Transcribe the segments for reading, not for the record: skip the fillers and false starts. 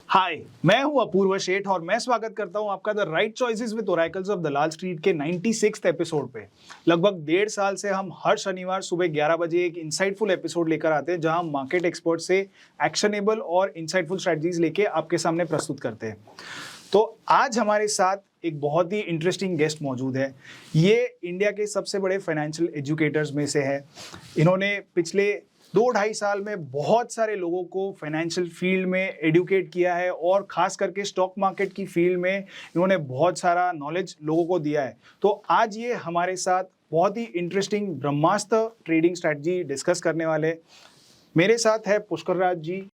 हाय, मैं हूं अपूर्व शेठ और मैं स्वागत करता हूं आपका the right choices with oracles of Dalal street के 96th एपिसोड पे। लगभग 1.5 साल से हम हर शनिवार सुबह 11 बजे एक इंसाइटफुल एपिसोड लेकर आते हैं, जहां हम मार्केट एक्सपर्ट से एक्शनेबल और इंसाइटफुल स्ट्रेटजीज लेके आपके सामने प्रस्तुत करते हैं। तो आज हमारे साथ एक बहुत ही इंटरेस्टिंग गेस्ट मौजूद है। ये इंडिया के सबसे बड़े फाइनेंशियल एजुकेटर्स में से है। इन्होंने पिछले 2-2.5 साल में बहुत सारे लोगों को फाइनेंशियल फील्ड में एडुकेट किया है और खास करके स्टॉक मार्केट की फील्ड में इन्होंने बहुत सारा नॉलेज लोगों को दिया है। तो आज ये हमारे साथ बहुत ही interesting Brahmastra trading strategy discuss करने वाले। मेरे साथ है Pushkar Raj ji.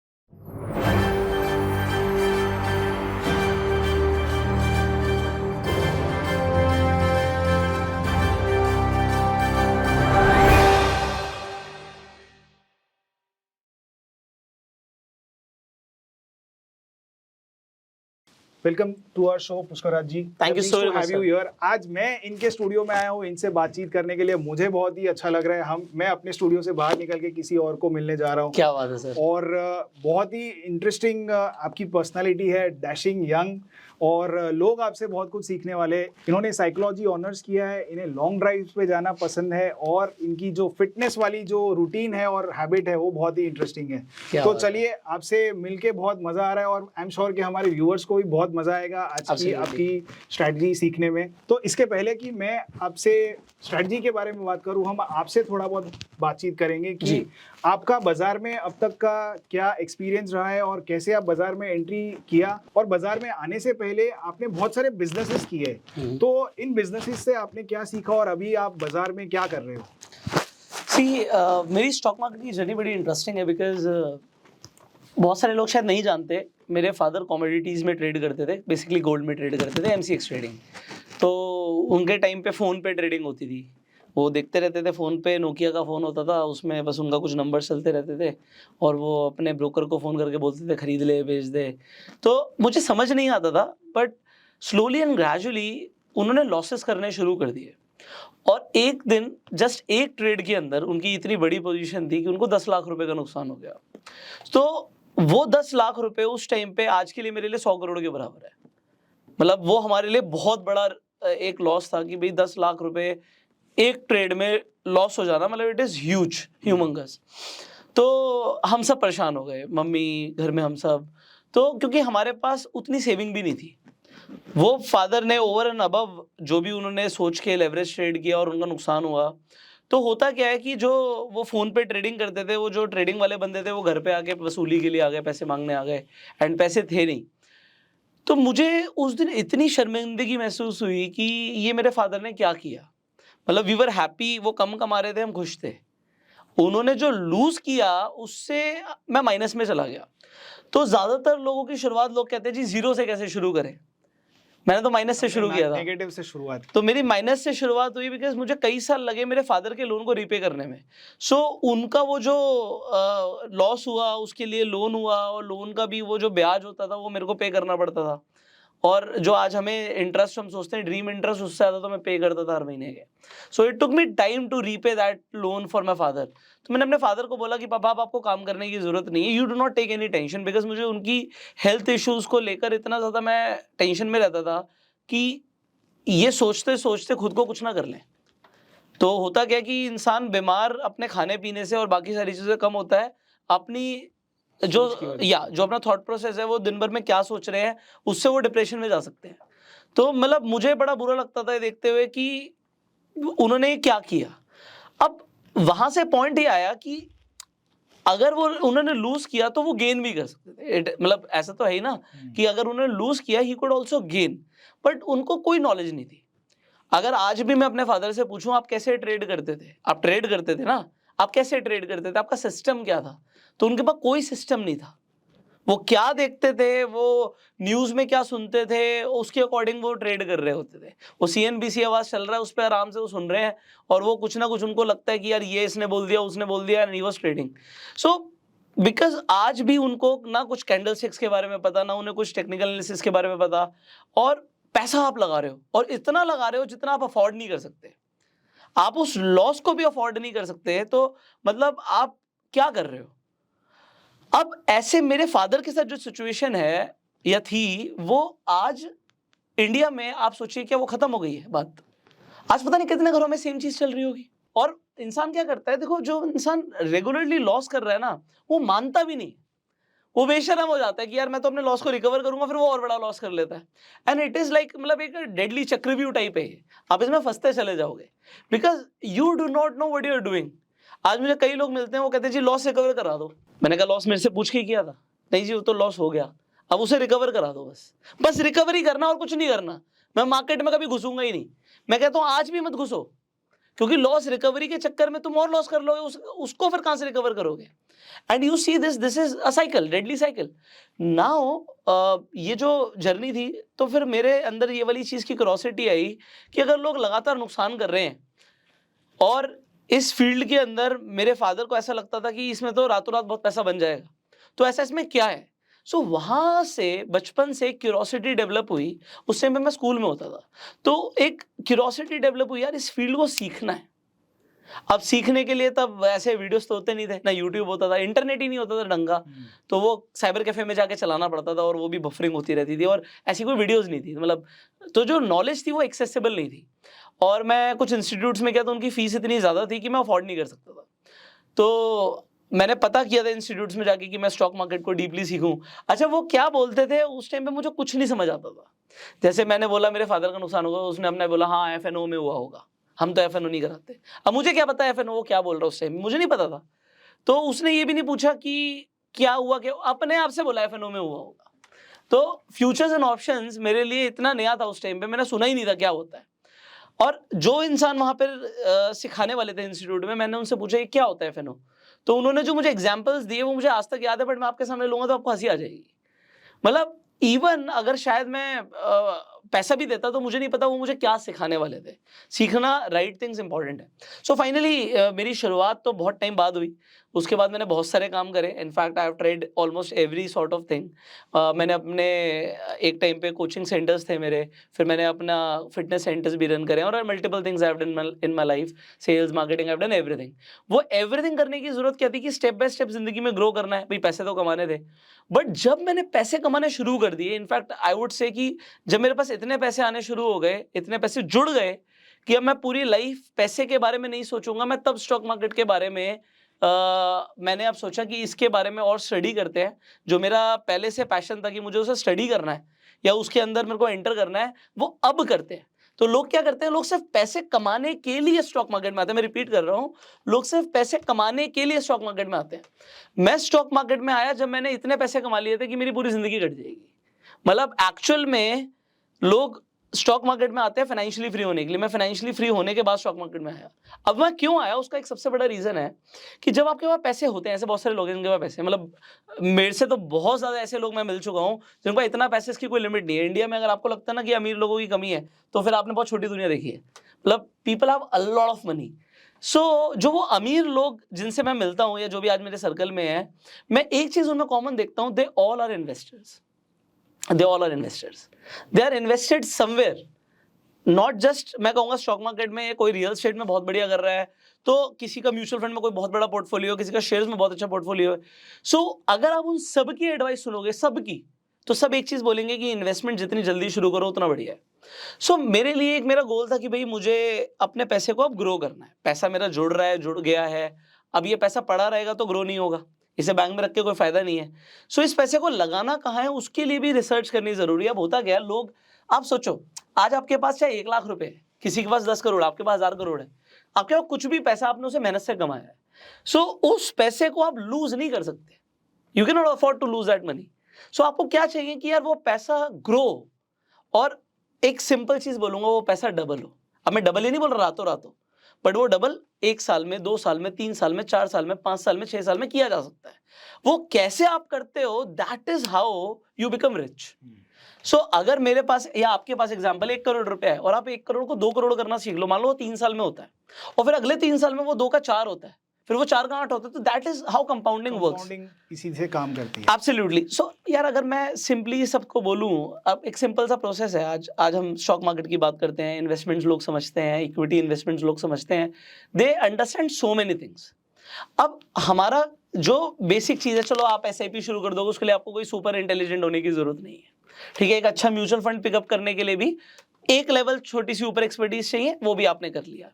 Welcome to our show Pushkar Raj ji. Thank you so much here. आज मैं इनके स्टूडियो में आया हूँ इनसे बातचीत करने के लिए। मुझे बहुत ही अच्छा लग रहा है। मैं अपने स्टूडियो से बाहर निकल के किसी और को मिलने जा रहा हूँ। क्या बात है सर। और बहुत ही इंटरेस्टिंग आपकी पर्सनालिटी है, डैशिंग यंग, और लोग आपसे बहुत कुछ सीखने वाले। इन्होंने साइकोलॉजी ऑनर्स किया है, इन्हें लॉन्ग ड्राइव्स पे जाना पसंद है और इनकी जो फिटनेस वाली जो रूटीन है और हैबिट है वो बहुत ही इंटरेस्टिंग है। तो चलिए, आपसे मिलके बहुत मजा आ रहा है और आई एम श्योर कि हमारे व्यूअर्स को भी बहुत मजा आएगा आज की आपकी स्ट्रेटजी सीखने में। तो इसके पहले कि मैं आपसे स्ट्रेटजी के बारे में बात करूं, हम आपसे थोड़ा बहुत बातचीत करेंगे कि आपका बाजार में अब तक का क्या एक्सपीरियंस रहा है और कैसे आप बाजार में एंट्री किया, और बाजार में आने से पहले आपने बहुत सारे बिजनेसेस किए, तो इन बिजनेसेस से आपने क्या सीखा और अभी आप बाजार में क्या कर रहे हो? मेरी स्टॉक मार्केट की जर्नी बड़ी इंटरेस्टिंग है बिकॉज बहुत सारे लोग शायद नहीं जानते, मेरे फादर कमोडिटीज में ट्रेड करते थे, बेसिकली गोल्ड में ट्रेड करते थे, एमसीएक्स ट्रेडिंग। तो उनके टाइम पे फ़ोन पे ट्रेडिंग होती थी, वो देखते रहते थे फ़ोन पे। नोकिया का फ़ोन होता था, उसमें बस उनका कुछ नंबर चलते रहते थे और वो अपने ब्रोकर को फ़ोन करके बोलते थे खरीद ले बेच दे। तो मुझे समझ नहीं आता था, बट स्लोली एंड ग्रेजुअली उन्होंने लॉसेस करने शुरू कर दिए। और एक दिन जस्ट एक ट्रेड के अंदर उनकी इतनी बड़ी पोजीशन थी कि उनको 10 लाख रुपए का नुकसान हो गया। तो वो 10 लाख रुपए उस टाइम पे आज के लिए मेरे लिए 100 करोड़ के बराबर है। मतलब वो हमारे लिए बहुत बड़ा एक लॉस था कि भाई 10 लाख रुपए एक ट्रेड में लॉस हो जाना, मतलब इट इज ह्यूज, ह्यूमंगस। तो हम सब परेशान हो गए, मम्मी, घर में हम सब। तो क्योंकि हमारे पास उतनी सेविंग भी नहीं थी, वो फादर ने ओवर एंड अबव जो भी उन्होंने सोच के लेवरेज ट्रेड किया और उनका नुकसान हुआ। तो होता क्या है कि जो वो फोन पे ट्रेडिंग करते थे, वो जो ट्रेडिंग वाले बंदे थे, वो घर पे आके वसूली के लिए आ गए, पैसे मांगने आ गए, एंड पैसे थे नहीं। तो मुझे उस दिन इतनी शर्मिंदगी महसूस हुई कि ये मेरे फादर ने क्या किया। मतलब वी वर हैप्पी, वो कम कमा रहे थे, हम खुश थे। उन्होंने जो लूज किया उससे मैं माइनस में चला गया। तो ज्यादातर लोगों की शुरुआत, लोग कहते हैं जी जीरो से कैसे शुरू करें, मैंने तो माइनस से शुरू किया था, नेगेटिव से शुरुआत। तो मेरी माइनस से शुरुआत हुई बिकॉज मुझे कई साल लगे मेरे फादर के लोन को रीपे करने में। सो उनका वो जो लॉस हुआ, उसके लिए लोन हुआ, और लोन का भी वो जो ब्याज होता था वो मेरे को पे करना पड़ता था। और जो आज हमें इंटरेस्ट हम सोचते हैं ड्रीम इंटरेस्ट, उससे ज़्यादा तो मैं पे करता था हर महीने के। So it took me time to repay that loan for my father. तो मैंने अपने फादर को बोला कि पापा, अब आपको काम करने की ज़रूरत नहीं है, you do not take any tension, because मुझे उनकी हेल्थ इश्यूज़ को लेकर इतना ज़्यादा मैं टेंशन में रहता था कि ये सोचते सोचते खुद को कुछ ना कर लें। तो होता क्या कि इंसान बीमार अपने खाने पीने से और बाकी सारी चीज़ें कम होता है, अपनी जो अपना थॉट प्रोसेस है, वो दिन भर में क्या सोच रहे हैं, उससे वो डिप्रेशन में जा सकते हैं। तो मतलब मुझे बड़ा बुरा लगता था देखते हुए कि उन्होंने क्या किया। अब वहां से पॉइंट ये आया कि अगर वो उन्होंने लूज किया तो वो गेन भी कर सकते थे। मतलब ऐसा तो है ही ना कि अगर उन्होंने लूज किया, he could also gain, but उनको कोई नॉलेज नहीं थी। अगर आज भी मैं अपने फादर से पूछूं आप कैसे ट्रेड करते थे, आप ट्रेड करते थे ना, आप कैसे ट्रेड करते थे, आपका सिस्टम क्या था, तो उनके पास कोई सिस्टम नहीं था। वो क्या देखते थे, वो न्यूज में क्या सुनते थे, उसके अकॉर्डिंग वो ट्रेड कर रहे होते थे। वो सीएनबीसी आवाज चल रहा है, उस पर आराम से वो सुन रहे हैं, और वो कुछ ना कुछ उनको लगता है कि यार ये इसने बोल दिया, उसने बोल दिया, and he was trading. So because आज भी उनको ना कुछ कैंडलस्टिक्स के बारे में पता, ना उन्हें कुछ टेक्निकल एनालिसिस के बारे में पता, और पैसा आप लगा रहे हो, और इतना लगा रहे हो जितना आप अफोर्ड नहीं कर सकते। आप उस लॉस को भी अफोर्ड नहीं कर सकते, तो मतलब आप क्या कर रहे हो। अब ऐसे मेरे फादर के साथ जो सिचुएशन है, या थी, वो आज इंडिया में आप सोचिए क्या वो खत्म हो गई है बात। आज पता नहीं कितने घरों में सेम चीज चल रही होगी। और इंसान क्या करता है, देखो जो इंसान रेगुलरली लॉस कर रहा है ना, वो मानता भी नहीं, वो बेशरम हो जाता है कि यार मैं तो अपने लॉस को रिकवर करूंगा, फिर वो और बड़ा लॉस कर लेता है। एंड इट इज लाइक मतलब एक डेडली चक्रव्यूह टाइप है, आप इसमें फंसते चले जाओगे because you do not know what you are doing. आज मुझे कई लोग मिलते हैं, वो कहते हैं जी लॉस रिकवर करा दो। मैंने कहा लॉस मेरे से पूछ के ही किया था? नहीं जी, वो तो लॉस हो गया, अब उसे रिकवर करा दो। बस बस रिकवरी करना और कुछ नहीं करना। मैं मार्केट में कभी घुसूंगा ही नहीं। मैं कहता हूँ आज भी मत घुसो, क्योंकि लॉस रिकवरी के चक्कर में तुम और लॉस कर लोगे, उसको फिर कहां से रिकवर करोगे। And you see this is a cycle, deadly cycle. Now ये जो जर्नी थी, तो फिर मेरे अंदर ये वाली चीज की क्यूरोसिटी आई कि अगर लोग लगातार नुकसान कर रहे हैं, और इस फील्ड के अंदर मेरे फादर को ऐसा लगता था कि इसमें तो रातों रात बहुत पैसा बन जाएगा, तो ऐसा इसमें क्या है। सो वहां से बचपन से क्यूरोसिटी डेवलप हुई। उस टाइम पे मैं स्कूल में होता था, तो एक क्यूरोसिटी डेवलप हुई, यार इस फील्ड को सीखना है। अब सीखने के लिए तब ऐसे वीडियोस तो होते नहीं थे, ना यूट्यूब होता था, इंटरनेट ही नहीं होता था ढंगा, तो वो साइबर कैफे में जाके चलाना पड़ता था, और वो भी बफरिंग होती रहती थी, और ऐसी कोई वीडियोस नहीं थी, मतलब तो जो नॉलेज थी वो एक्सेसिबल नहीं थी। और मैं कुछ इंस्टीट्यूट्स में गया तो उनकी फीस इतनी ज़्यादा थी कि मैं अफोर्ड नहीं कर सकता था। तो मैंने पता किया था इंस्टीट्यूट्स में जाके कि मैं स्टॉक मार्केट को डीपली सीखूं। अच्छा, वो क्या बोलते थे उस टाइम पे मुझे कुछ नहीं समझ आता था। जैसे मैंने बोला मेरे फादर का नुकसान होगा, उसने अपने बोला हाँ एफएनओ में हुआ होगा, हम तो एफएनओ नहीं कराते। अब मुझे क्या पता एफएनओ वो क्या बोल रहा है, उस टाइम मुझे नहीं पता था। तो उसने ये भी नहीं पूछा कि क्या हुआ, क्या अपने आप से बोला एफएनओ में हुआ होगा। तो फ्यूचर्स एंड ऑप्शंस मेरे लिए इतना नया था उस टाइम पे, मैंने सुना ही नहीं था क्या होता है। और जो इंसान वहां पर सिखाने वाले थे इंस्टीट्यूट में, मैंने उनसे पूछा ये क्या होता है एफएनओ, तो उन्होंने जो मुझे एग्जांपल्स दिए वो मुझे आज तक याद है, बट मैं आपके सामने लूंगा तो आपको हंसी आ जाएगी। मतलब इवन अगर शायद मैं पैसा भी देता तो मुझे नहीं पता वो मुझे क्या सिखाने वाले थे। सीखना राइट थिंग्स इंपॉर्टेंट है। सो फाइनली मेरी शुरुआत तो बहुत टाइम बाद हुई। उसके बाद मैंने बहुत सारे काम करे, in fact I have tried almost every sort of thing. मैंने अपने एक टाइम पे कोचिंग सेंटर्स थे मेरे, फिर मैंने अपना फिटनेस सेंटर्स भी रन करे, और multiple things I have done in my life, sales marketing, I have done everything. वो एवरीथिंग करने की जरूरत क्या थी कि स्टेप बाय स्टेप जिंदगी में ग्रो करना है, भाई पैसे तो कमाने थे। बट जब मैंने पैसे कमाने शुरू कर दिए, इनफैक्ट आई वुड से कि जब मेरे पास इतने पैसे आने शुरू हो गए, इतने पैसे जुड़ गए कि अब मैं पूरी लाइफ पैसे के बारे में नहीं सोचूंगा, मैं तब स्टॉक मार्केट के बारे में मैंने अब सोचा कि इसके बारे में और स्टडी करते हैं। जो मेरा पहले से पैशन था कि मुझे उसे स्टडी करना है या उसके अंदर मेरे को एंटर करना है, वो अब करते हैं। तो लोग क्या करते हैं, लोग सिर्फ पैसे कमाने के लिए स्टॉक मार्केट में आते हैं। मैं रिपीट कर रहा हूं, लोग सिर्फ पैसे कमाने के लिए स्टॉक मार्केट में आते हैं। मैं स्टॉक मार्केट में आया जब मैंने इतने पैसे कमा लिए थे कि मेरी पूरी जिंदगी कट जाएगी। मतलब एक्चुअल में लोग स्टॉक मार्केट में आते हैं फाइनेंशियली फ्री होने के लिए। मैं फाइनेंशियली फ्री होने के बाद स्टॉक मार्केट में आया। अब मैं क्यों आया, उसका एक सबसे बड़ा रीजन है कि जब आपके पास पैसे होते हैं, ऐसे बहुत सारे लोग हैं जिनके पास पैसे, मतलब मेरे से तो बहुत ज्यादा ऐसे लोग मैं मिल चुका हूं जिनके पास इतना पैसे इसकी कोई लिमिट नहीं है। इंडिया में अगर आपको लगता है ना कि अमीर लोगों की कमी है, तो फिर आपने बहुत छोटी दुनिया देखी है। मतलब people have a lot of money. So जो वो अमीर लोग जिनसे मैं मिलता हूं या जो भी आज मेरे सर्कल में है, मैं एक चीज उनमें कॉमन देखता हूं, they all are investors. They all are investors. They are invested somewhere. Not just मैं कहूंगा स्टॉक मार्केट में कोई रियल एस्टेट में बहुत बढ़िया कर रहा है, तो किसी का म्यूचुअल फंड में कोई बहुत बड़ा पोर्टफोलियो, किसी का शेयर्स में बहुत अच्छा पोर्टफोलियो है। सो अगर आप उन सबकी एडवाइस सुनोगे, सबकी, तो सब एक चीज बोलेंगे कि इन्वेस्टमेंट जितनी जल्दी शुरू करो उतना बढ़िया है। सो मेरे लिए एक मेरा गोल था कि भाई मुझे अपने पैसे को अब ग्रो करना है। पैसा मेरा जुड़ रहा है, जुड़ गया है, अब ये पैसा पड़ा रहेगा तो ग्रो नहीं होगा, इसे बैंक में रख के कोई फायदा नहीं है। सो इस पैसे को लगाना कहाँ है, उसके लिए भी रिसर्च करनी जरूरी है। अब होता क्या है, लोग, आप सोचो आज आपके पास चाहे 1 लाख रुपए है, किसी के पास 10 करोड़, आपके पास 1000 करोड़ है, आपके पास कुछ भी पैसा आपने उसे मेहनत से कमाया है। सो उस पैसे को आप लूज नहीं कर सकते, you can not afford to lose that money. So आपको क्या चाहिए कि यार वो पैसा ग्रो, और एक सिंपल चीज बोलूंगा, वो पैसा डबल हो। अब मैं डबल ही नहीं बोल रहा रातों रातों, बट वो डबल 1 साल में, 2 साल में, 3 साल में, 4 साल में, 5 साल में, 6 साल में किया जा सकता है। वो कैसे आप करते हो, that is how you become rich. So अगर मेरे पास या आपके पास एग्जांपल 1 करोड़ रुपया है, और आप 1 करोड़ को 2 करोड़ करना सीख लो, मान लो वो 3 साल में होता है, और फिर अगले 3 साल में वो 2 का 4 होता है, फिर वो 4 का 8 होता है, तो that is how compounding works. इसी से काम करती है। एब्सोल्युटली। सो यार अगर मैं सिंपली सबको बोलूं, अब एक सिंपल सा प्रोसेस है। आज हम स्टॉक मार्केट की बात करते हैं, इन्वेस्टमेंट्स लोग समझते हैं, इक्विटी इन्वेस्टमेंट्स लोग समझते हैं, they understand so many things. अब हमारा जो बेसिक चीज है, चलो आप एसआईपी शुरू कर दोगे, उसके लिए आपको कोई सुपर इंटेलिजेंट होने की जरूरत नहीं है। ठीक है, एक अच्छा म्यूचुअल फंड पिकअप करने के लिए भी एक लेवल छोटी सी ऊपर एक्सपर्टीज चाहिए, वो भी आपने कर लिया।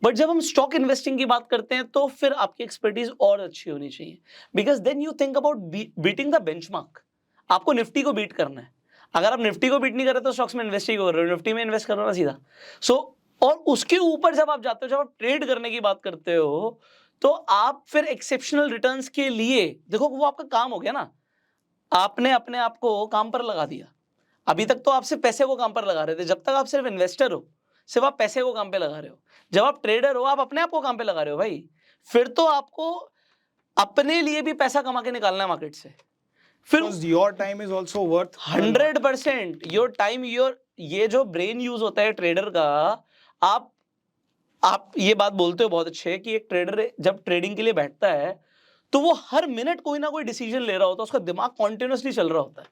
बट जब हम स्टॉक इन्वेस्टिंग की बात करते हैं तो फिर आपकी एक्सपर्टीज और अच्छी होनी चाहिए, because then you think about beating the benchmark. आपको निफ्टी को बीट करना है। अगर आप निफ्टी को बीट नहीं कर रहे तो स्टॉक्स में इन्वेस्ट ही कर रहे हो, निफ्टी में इन्वेस्ट करना ना सीधा। और उसके ऊपर जब आप जाते हो, जब आप ट्रेड करने की बात करते हो, तो आप फिर एक्सेप्शनल रिटर्न्स के लिए देखो, वो आपका काम हो गया ना, आपने अपने आप को काम पर लगा दिया। अभी तक तो आप सिर्फ पैसे को काम पर लगा रहे थे, जब तक आप सिर्फ इन्वेस्टर हो, सिर्फ आप पैसे को काम पे लगा रहे हो। जब आप ट्रेडर हो, आप अपने आप को काम पे लगा रहे हो भाई, फिर तो आपको अपने लिए भी पैसा कमा के निकालना है मार्केट से। फिर your time is also worth 100% your time, ये जो ब्रेन यूज होता है ट्रेडर का, आप ये बात बोलते हो बहुत अच्छे कि एक ट्रेडर जब ट्रेडिंग के लिए बैठता है तो वो हर मिनट कोई ना कोई डिसीजन ले रहा होता है, उसका दिमाग कॉन्टिन्यूसली चल रहा होता है।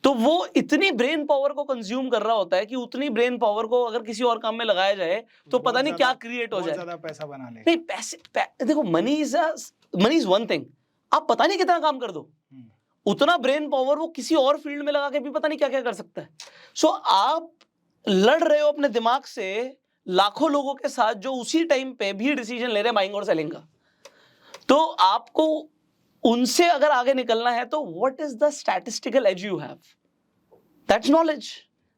तो वो इतनी ब्रेन पावर को कंज्यूम कर रहा होता है कि उतनी ब्रेन पावर को अगर किसी और काम में लगाया जाए तो पता नहीं क्या क्रिएट हो जाए, ज्यादा पैसा बना ले। नहीं देखो, मनी इज वन थिंग, आप पता नहीं कितना काम कर दो, उतना ब्रेन पावर वो किसी और फील्ड में लगा के भी पता नहीं क्या क्या कर सकता है। सो आप लड़ रहे हो अपने दिमाग से लाखों लोगों के साथ जो उसी टाइम पे भी डिसीजन ले रहे हैं बाइंग और सेलिंग का। तो आपको उनसे अगर आगे निकलना है तो what is the statistical edge you have? That's knowledge,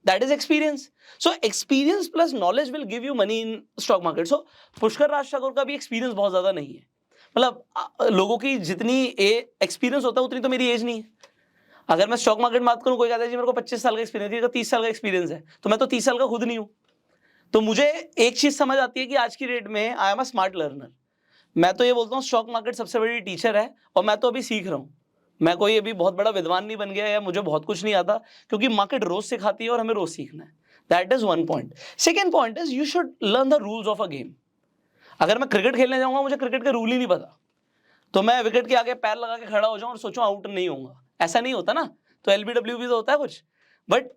that is experience. So experience plus knowledge will give you money in stock market. So Pushkar Raj Thakur का भी एक्सपीरियंस बहुत ज्यादा नहीं है, मतलब लोगों की जितनी एक्सपीरियंस होता है उतनी तो मेरी एज नहीं है। अगर मैं स्टॉक मार्केट में बात करूं, कोई कहता है जी मेरे को 25 साल का एक्सपीरियंस है, 30 साल का एक्सपीरियंस है, तो मैं तो 30 साल का खुद नहीं हूं। तो मुझे एक चीज समझ आती है कि आज की डेट में I am a smart learner. मैं तो ये बोलता हूँ स्टॉक मार्केट सबसे बड़ी टीचर है, और मैं तो अभी सीख रहा हूँ। मैं कोई अभी बहुत बड़ा विद्वान नहीं बन गया या मुझे बहुत कुछ नहीं आता, क्योंकि मार्केट रोज सिखाती है और हमें रोज सीखना है। That is one point. Second point is you should learn the rules of a game. अगर मैं क्रिकेट खेलने जाऊंगा, मुझे क्रिकेट के रूल ही नहीं पता, तो मैं विकेट के आगे पैर लगा के खड़ा हो जाऊं और सोचूं आउट नहीं होऊंगा, ऐसा नहीं होता ना। तो एलबीडब्ल्यू भी तो होता है कुछ, बट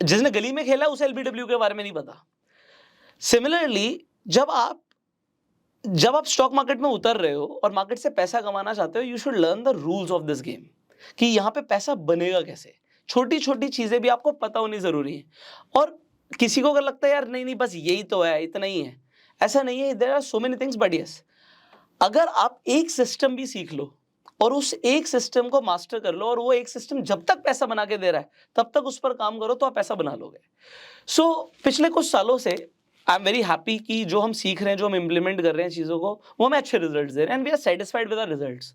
जिसने गली में खेला उसे एलबीडब्ल्यू के बारे में नहीं पता। सिमिलरली जब आप स्टॉक मार्केट में उतर रहे हो और मार्केट से पैसा कमाना चाहते हो, you should learn the rules of this game, कि यहाँ पे पैसा बनेगा कैसे। छोटी छोटी चीजें भी आपको पता होनी जरूरी है। और किसी को अगर लगता है यार नहीं बस यही तो है, इतना ही है, ऐसा नहीं है। There are so many things, but yes, अगर आप एक सिस्टम भी सीख लो और उस एक सिस्टम को मास्टर कर लो, और वो एक सिस्टम जब तक पैसा बना के दे रहा है तब तक उस पर काम करो, तो आप पैसा बना लोगे। सो पिछले कुछ सालों से आई एम वेरी हैप्पी कि जो हम सीख रहे हैं, जो हम इम्प्लीमेंट कर रहे हैं चीज़ों को, वो हमें अच्छे रिजल्ट्स दे रहे हैं, and we are satisfied with our results.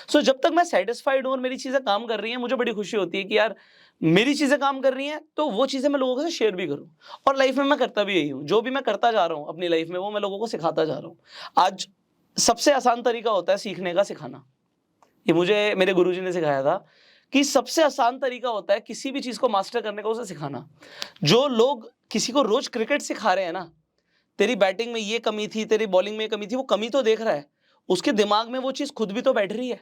So जब तक मैं सेटिस्फाइड हूँ और मेरी चीज़ें काम कर रही हैं, मुझे बड़ी खुशी होती है कि यार मेरी चीज़ें काम कर रही हैं, तो वो चीज़ें मैं लोगों से शेयर भी करूँ। और लाइफ में मैं करता भी यही हूँ, जो भी मैं करता जा रहा हूँ अपनी लाइफ में, वो मैं लोगों को सिखाता जा रहा हूँ। आज सबसे आसान तरीका होता है सीखने का, सिखाना। ये मुझे मेरे गुरुजी ने सिखाया था कि सबसे आसान तरीका होता है किसी भी चीज़ को मास्टर करने का, उसे सिखाना। जो लोग किसी को रोज क्रिकेट सिखा रहे हैं ना, तेरी बैटिंग में ये कमी थी, तेरी बॉलिंग में ये कमी थी, वो कमी तो देख रहा है, उसके दिमाग में वो चीज़ खुद भी तो बैठ रही है।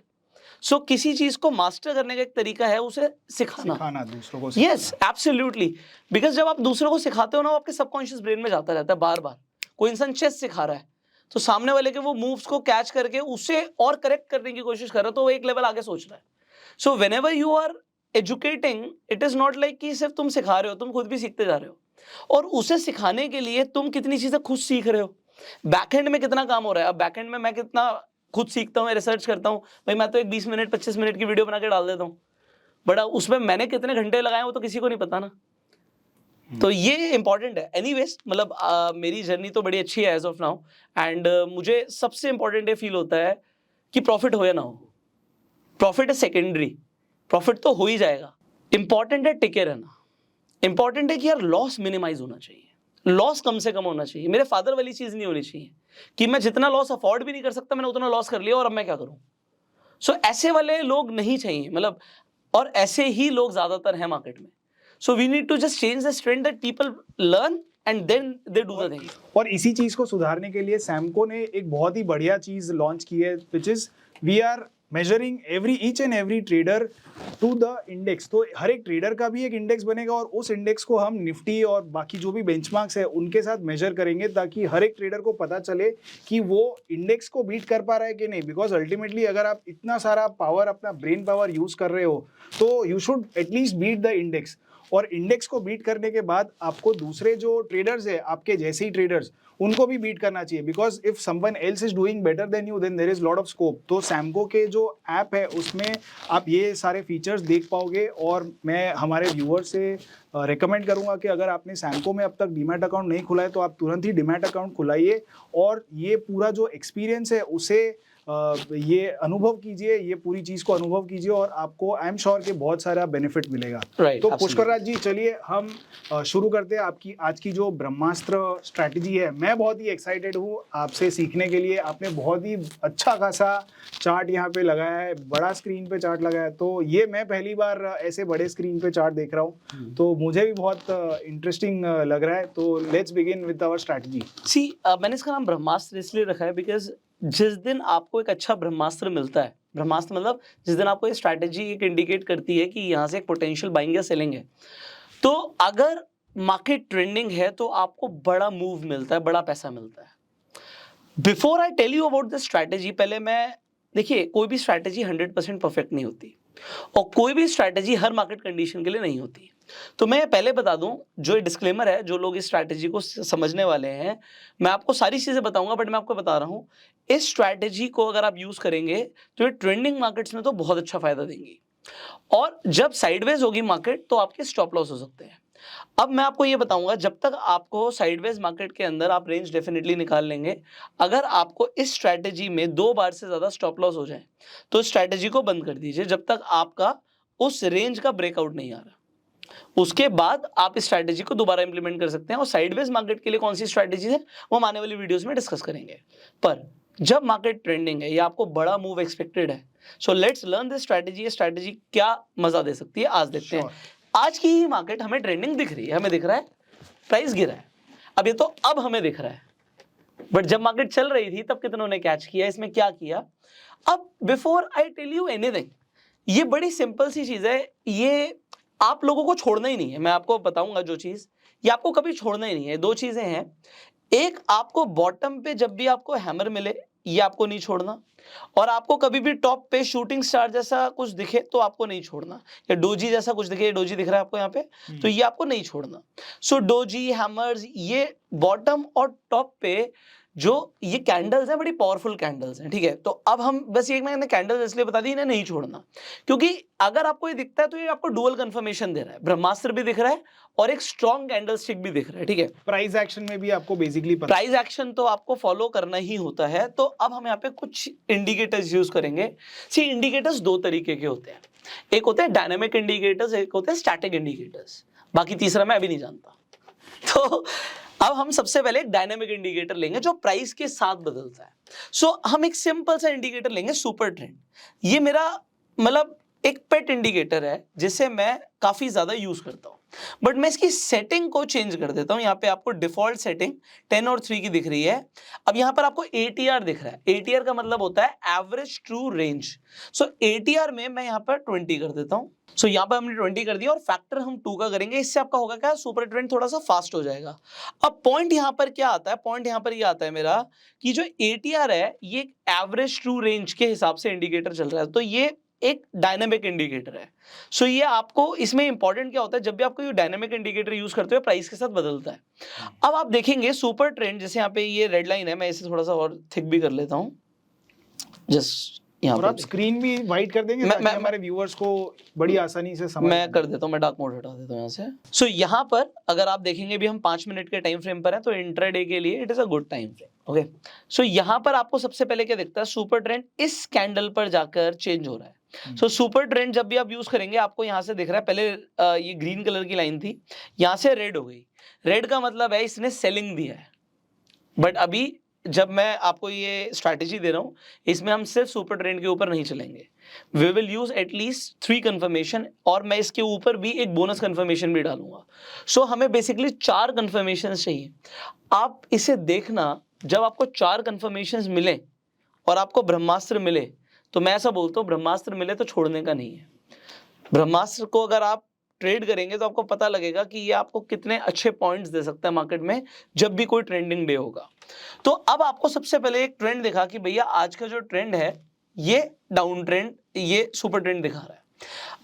सो किसी चीज़ को मास्टर करने का एक तरीका है उसे सिखाना दूसरों को। Yes, absolutely. बिकॉज जब आप दूसरों को सिखाते हो ना, वो आपके सबकॉन्शियस ब्रेन में जाता रहता है बार बार। कोई इंसान चेस सिखा रहा है तो सामने वाले के वो मूव्स को कैच करके उसे और करेक्ट करने की कोशिश कर रहा है, तो वो एक लेवल आगे सोच रहा है। So whenever you are educating, it is not like कि सिर्फ तुम सिखा रहे हो, तुम खुद भी सीखते जा रहे हो। और उसे सिखाने के लिए तुम कितनी चीजें खुद सीख रहे हो, बैकएंड में कितना काम हो रहा है। अब बैकएंड में मैं कितना खुद सीखता हूँ, रिसर्च करता हूँ भाई। मैं तो एक 20 मिनट 25 मिनट की वीडियो बना के डाल देता हूँ, बट उसमें मैंने कितने घंटे लगाए वो तो किसी को नहीं पता ना। तो ये इंपॉर्टेंट है। एनीवेज, मतलब मेरी जर्नी तो बड़ी अच्छी है एज ऑफ नाउ, एंड मुझे सबसे इंपॉर्टेंट ये फील होता है कि प्रॉफिट हो या ना हो, प्रॉफिट है सेकेंडरी, प्रॉफिट तो हो ही जाएगा। इंपॉर्टेंट है टिके रहना, इंपॉर्टेंट है कि यार लॉस मिनिमाइज होना चाहिए, लॉस कम से कम होना चाहिए। मेरे फादर वाली चीज नहीं होनी चाहिए कि मैं जितना लॉस अफोर्ड भी नहीं कर सकता, मैंने उतना लॉस कर लिया और अब मैं क्या करूं। सो ऐसे वाले लोग नहीं चाहिए, मतलब, और ऐसे ही लोग ज्यादातर हैं मार्केट में। So we need to just change the trend that people learn and then they do the thing. और इसी चीज को सुधारने के लिए सैमको ने एक बहुत ही बढ़िया चीज लॉन्च की है, which is we are measuring each and every trader to the index. तो हर एक ट्रेडर का भी एक इंडेक्स बनेगा और उस इंडेक्स को हम निफ्टी और बाकी जो भी बेंचमार्क्स है उनके साथ मेजर करेंगे, ताकि हर एक ट्रेडर को पता चले कि वो इंडेक्स को बीट कर पा रहा है कि नहीं। बिकॉज अल्टीमेटली अगर आप इतना सारा पावर, अपना ब्रेन पावर यूज कर रहे हो, तो you should at least beat the index. और इंडेक्स को बीट करने के बाद आपको दूसरे जो ट्रेडर्स है, आपके जैसे ही ट्रेडर्स, उनको भी बीट करना चाहिए। Because if someone else is doing better than you, then there is lot of scope. तो सैमको के जो ऐप है उसमें आप ये सारे फीचर्स देख पाओगे। और मैं हमारे व्यूअर से रिकमेंड करूंगा कि अगर आपने सैमको में अब तक डीमैट अकाउंट नहीं खुला है तो आप तुरंत ही डीमैट अकाउंट खुलाइए और ये पूरा जो एक्सपीरियंस है उसे ये अनुभव कीजिए, ये पूरी चीज को अनुभव कीजिए और आपको आई एम श्योर कि बहुत सारा बेनिफिट मिलेगा। Right, तो पुष्कर राज जी, चलिए हम शुरू करते हैं आपकी आज की जो ब्रह्मास्त्र स्ट्रैटेजी है। मैं बहुत ही एक्साइटेड हूँ आपसे सीखने के लिए। आपने बहुत ही अच्छा खासा चार्ट यहाँ पे लगाया है, बड़ा स्क्रीन पे चार्ट लगाया है। तो ये मैं पहली बार ऐसे बड़े स्क्रीन पे चार्ट देख रहा हूँ, तो मुझे भी बहुत इंटरेस्टिंग लग रहा है। तो let's begin with our strategy. See मैंने इसका नाम ब्रह्मास्त्र इसलिए रखा है बिकॉज जिस दिन आपको एक अच्छा ब्रह्मास्त्र मिलता है, ब्रह्मास्त्र मतलब जिस दिन आपको ये स्ट्रैटेजी एक इंडिकेट करती है कि यहाँ से एक पोटेंशियल बाइंग या सेलिंग है, तो अगर मार्केट ट्रेंडिंग है तो आपको बड़ा मूव मिलता है, बड़ा पैसा मिलता है। Before I tell you about this strategy, पहले मैं देखिए, कोई भी स्ट्रैटेजी 100% परफेक्ट नहीं होती और कोई भी स्ट्रैटेजी हर मार्केट कंडीशन के लिए नहीं होती। तो मैं पहले बता दूं, जो डिस्क्लेमर है, जो लोग इस स्ट्रैटेजी को समझने वाले हैं, मैं आपको सारी चीजें बताऊंगा, बट मैं आपको बता रहा हूं इस स्ट्रैटेजी को अगर आप यूज करेंगे तो ये ट्रेंडिंग मार्केट्स में तो बहुत अच्छा फायदा देंगी, और जब साइडवेज होगी मार्केट तो आपके स्टॉप लॉस हो सकते हैं। अब मैं आपको ये बताऊंगा, जब तक आपको साइडवेज मार्केट के अंदर आप रेंज डेफिनेटली निकाल लेंगे। अगर आपको इस स्ट्रैटेजी में 2 बार से ज्यादा स्टॉप लॉस हो जाए तो स्ट्रैटेजी को बंद कर दीजिए जब तक आपका उस रेंज का ब्रेकआउट नहीं आ रहा। उसके बाद आप इस स्ट्रैटेजी को दोबारा इंप्लीमेंट कर सकते हैं। और साइडवेज मार्केट के लिए कौन सी स्ट्रैटेजी है वो हम आने वाली वीडियोस में डिस्कस करेंगे। पर जब मार्केट ट्रेंडिंग है या आपको बड़ा मूव एक्सपेक्टेड है, so let's learn this strategy. ये स्ट्रैटेजी क्या मजा दे सकती है आज देखते हैं। आज की ही मार्केट हमें ट्रेंडिंग दिख रही है, हमें दिख रहा है प्राइस गिरा है। अब ये तो अब हमें दिख रहा है, बट जब मार्केट चल रही थी तब कितनों ने कैच किया, इसमें क्या किया। अब before I tell you anything, ये बड़ी सिंपल सी चीज है, ये आप लोगों को छोड़ना ही नहीं है। मैं आपको बताऊंगा जो चीज, ये आपको कभी छोड़ना ही नहीं है। 2 चीजें हैं, एक आपको बॉटम पे जब भी आपको हैमर मिले ये आपको नहीं छोड़ना, और आपको कभी भी टॉप पे शूटिंग स्टार जैसा कुछ दिखे तो आपको नहीं छोड़ना, या डोजी जैसा कुछ दिखे, डोजी दिख रहा है आपको यहाँ पे, तो ये आपको नहीं छोड़ना। सो डोजी, हैमर्स, ये बॉटम और टॉप पे जो ये कैंडल्स हैं, बड़ी पावरफुल कैंडल्स हैं, ठीक है। तो अब हम बस ये मैंने कैंडल्स इसलिए बता दी, इन्हें नहीं छोड़ना, क्योंकि अगर आपको ये दिखता है तो ये आपको डुअल कंफर्मेशन दे रहा है। ब्रह्मास्त्र भी दिख रहा है और एक स्ट्रॉन्ग कैंडल स्टिक भी दिख रहा है, ठीक है। प्राइस एक्शन में भी आपको बेसिकली प्राइस एक्शन तो आपको फॉलो करना ही होता है। तो अब हम यहाँ पे कुछ इंडिकेटर्स यूज करेंगे। सी इंडिकेटर्स 2 तरीके के होते हैं, एक होते हैं डायनामिक इंडिकेटर्स, एक होते हैं स्टैटिक इंडिकेटर्स, बाकी तीसरा मैं अभी नहीं जानता। तो अब हम सबसे पहले एक डायनामिक इंडिकेटर लेंगे जो प्राइस के साथ बदलता है। सो हम एक सिंपल सा इंडिकेटर लेंगे, सुपर ट्रेंड। ये मेरा मतलब एक पेट इंडिकेटर है जिसे मैं काफी ज्यादा यूज करता हूं, बट मैं इसकी सेटिंग को चेंज कर देता हूं। यहाँ पे आपको डिफॉल्ट सेटिंग 10 और 3 की दिख रही है। अब यहाँ पर आपको ATR दिख रहा है। ATR का मतलब होता है एवरेज ट्रू रेंज। सो ATR में मैं यहाँ पर 20 कर देता हूँ। सो यहाँ पर हमने 20 कर दिया और फैक्टर हम 2 का करेंगे। इससे आपका होगा क्या, सुपर ट्रेंड थोड़ा सा फास्ट हो जाएगा। अब पॉइंट यहाँ पर क्या आता है, पॉइंट यहाँ पर ये आता है मेरा कि जो ATR है ये एवरेज ट्रू रेंज के हिसाब से इंडिकेटर चल रहा है, तो ये एक डायनामिक इंडिकेटर है। सो ये आपको इसमें इंपॉर्टेंट क्या होता है, जब भी आपको ये डायनामिक इंडिकेटर यूज करते हो प्राइस के साथ बदलता है। अब आप देखेंगे सुपर ट्रेंड, जैसे यहाँ पे ये रेड लाइन है, मैं इसे थोड़ा सा और थिक भी कर लेता हूँ जस्ट यहाँ और आप स्क्रीन भी वाइट कर देंगे ताकि हमारे व्यूअर्स को बड़ी आसानी से समझ। मैं कर देता हूँ, मैं डार्क मोड हटा देता हूँ यहाँ से। सो यहाँ पर अगर आप देखेंगे भी हम 5 मिनट के टाइम फ्रेम पर हैं, तो इंट्राडे के लिए it is a good time frame. Okay, so यहाँ पर आपको सबसे पहले क्या दिखता है, सुपर ट्रेंड इस कैंडल पर जाकर चेंज हो रहा है। सो सुपर ट्रेंड जब भी आप यूज करेंगे आपको यहाँ से दिख रहा है, पहले ये ग्रीन कलर की लाइन थी, यहाँ से रेड हो गई। रेड का मतलब है इसने सेलिंग दिया है, बट अभी जब मैं आपको ये स्ट्रैटेजी दे रहा हूं इसमें हम सिर्फ सुपर ट्रेंड के ऊपर नहीं चलेंगे, we will use at least 3 confirmation, और मैं इसके ऊपर भी एक बोनस कंफर्मेशन भी डालूंगा। सो हमें बेसिकली 4 कंफर्मेशन चाहिए। आप इसे देखना, जब आपको 4 कंफर्मेशन मिले और आपको ब्रह्मास्त्र मिले तो मैं ऐसा बोलता हूँ ब्रह्मास्त्र मिले तो छोड़ने का नहीं है। ब्रह्मास्त्र को अगर आप ट्रेड करेंगे तो आपको पता लगेगा कि ये आपको कितने अच्छे पॉइंट्स दे सकता है मार्केट में जब भी कोई ट्रेंडिंग डे होगा। तो अब आपको सबसे पहले एक ट्रेंड दिखा कि भैया आज का जो ट्रेंड है ये डाउन ट्रेंड, ये सुपर ट्रेंड दिखा रहा है।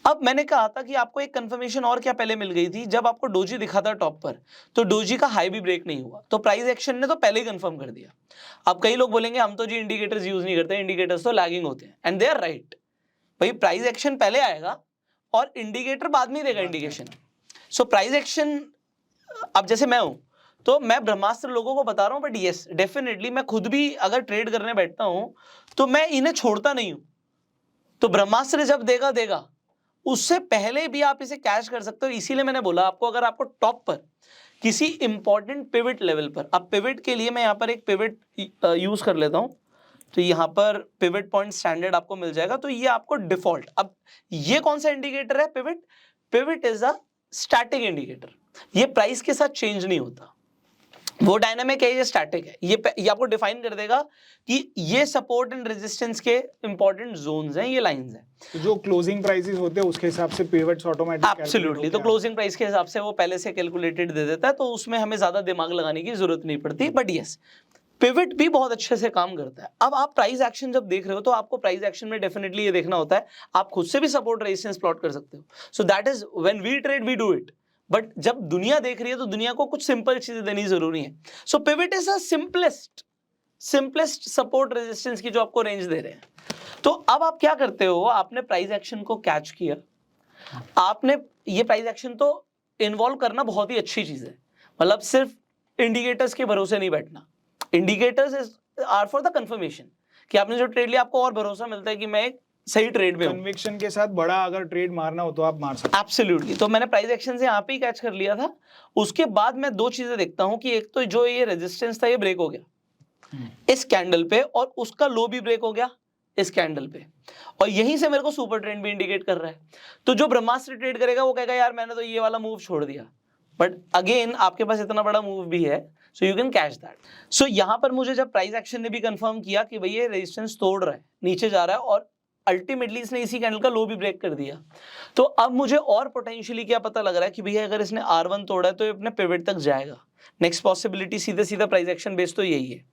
अब मैंने कहा था कि आपको एक कंफर्मेशन और क्या पहले मिल गई थी, जब आपको डोजी दिखा था टॉप पर तो डोजी का हाई भी ब्रेक नहीं हुआ, तो प्राइस एक्शन ने तो पहले ही कंफर्म कर दिया। अब कई लोग बोलेंगे हम तो जी इंडिकेटर्स यूज नहीं करते, इंडिकेटर्स तो लैगिंग होते हैं, एंड दे आर राइट। भाई प्राइस एक्शन पहले आएगा और इंडिकेटर बाद में देगा इंडिकेशन। सो प्राइस एक्शन, अब जैसे मैं हूं तो मैं ब्रह्मास्त्र लोगों को बता रहा हूं, बट यस डेफिनेटली मैं खुद भी अगर ट्रेड करने बैठता हूं तो मैं इन्हें छोड़ता नहीं हूं। तो ब्रह्मास्त्र जब देगा देगा, उससे पहले भी आप इसे कैश कर सकते हो। इसीलिए मैंने बोला आपको, अगर आपको टॉप पर किसी इंपॉर्टेंट पिवट लेवल पर, अब पिवट के लिए मैं यहाँ पर एक पिवट यूज कर लेता हूँ, तो यहाँ पर पिवट पॉइंट स्टैंडर्ड आपको मिल जाएगा। तो ये आपको डिफॉल्ट, अब ये कौन सा इंडिकेटर है pivot? Pivot is a static indicator, ये प्राइस के साथ चेंज नहीं होता, वो डायनामिक है, ये स्टैटिक है। ये आपको डिफाइन कर देगा कि ये सपोर्ट एंड रेजिस्टेंस के इंपॉर्टेंट जोन्स हैं, ये लाइंस हैं। तो जो क्लोजिंग प्राइसेस होते हैं उसके हिसाब से पिवट्स ऑटोमेटिक एब्सोल्युटली, तो क्लोजिंग प्राइस के हिसाब से वो पहले से कैलकुलेटेड दे देता है, तो उसमें हमें ज्यादा दिमाग लगाने की जरूरत नहीं पड़ती। बट यस, पिवट भी बहुत अच्छे से काम करता है। अब आप प्राइस एक्शन जब देख रहे हो तो आपको प्राइस एक्शन में डेफिनेटली ये देखना होता है, आप खुद से भी सपोर्ट रेजिस्टेंस प्लॉट कर सकते हो। So that is when we trade we do it. But जब दुनिया देख रही है तो दुनिया को कुछ सिंपल चीजें देनी जरूरी है। So pivot is a simplest support resistance की जो आपको रेंज दे रहे हैं। तो अब आप क्या करते हो, आपने प्राइस एक्शन को कैच किया, आपने ये प्राइस एक्शन तो इन्वॉल्व करना बहुत ही अच्छी चीज है, मतलब सिर्फ इंडिकेटर्स के भरोसे नहीं बैठना। Indicators are for the confirmation कि आपने जो ट्रेड लिया आपको और भरोसा मिलता है कि मैं एक सही ट्रेड में हूं। कन्विक्शन के साथ बड़ा अगर ट्रेड मारना हो तो आप मार सकते एब्सोल्युटली। तो मैंने प्राइस एक्शन से यहाँ पे ही कैच कर लिया था। उसके बाद मैं दो चीजें देखता हूँ कि एक तो जो ये रेजिस्टेंस था ये ब्रेक हो गया इस कैंडल पे, और उसका लो भी ब्रेक हो गया इस कैंडल पे, और यहीं से मेरे को सुपर ट्रेंड भी इंडिकेट कर रहा है। तो जो ब्रह्मास्त्र ट्रेड करेगा वो कहेगा यार मैंने तो ये वाला मूव छोड़ दिया, बट अगेन आपके पास इतना बड़ा मूव भी है, so you can catch that. So यहां पर मुझे जब प्राइस एक्शन ने भी कंफर्म किया कि भाई ये रेजिस्टेंस तोड़ रहा है, नीचे जा रहा है, और अल्टीमेटली इसने इसी कैंडल का लो भी ब्रेक कर दिया, तो अब मुझे और पोटेंशियली क्या पता लग रहा है कि भैया अगर इसने R1 तोड़ा है तो ये अपने पिवट तक जाएगा। नेक्स्ट पॉसिबिलिटी सीधे सीधा प्राइस एक्शन बेस तो यही है।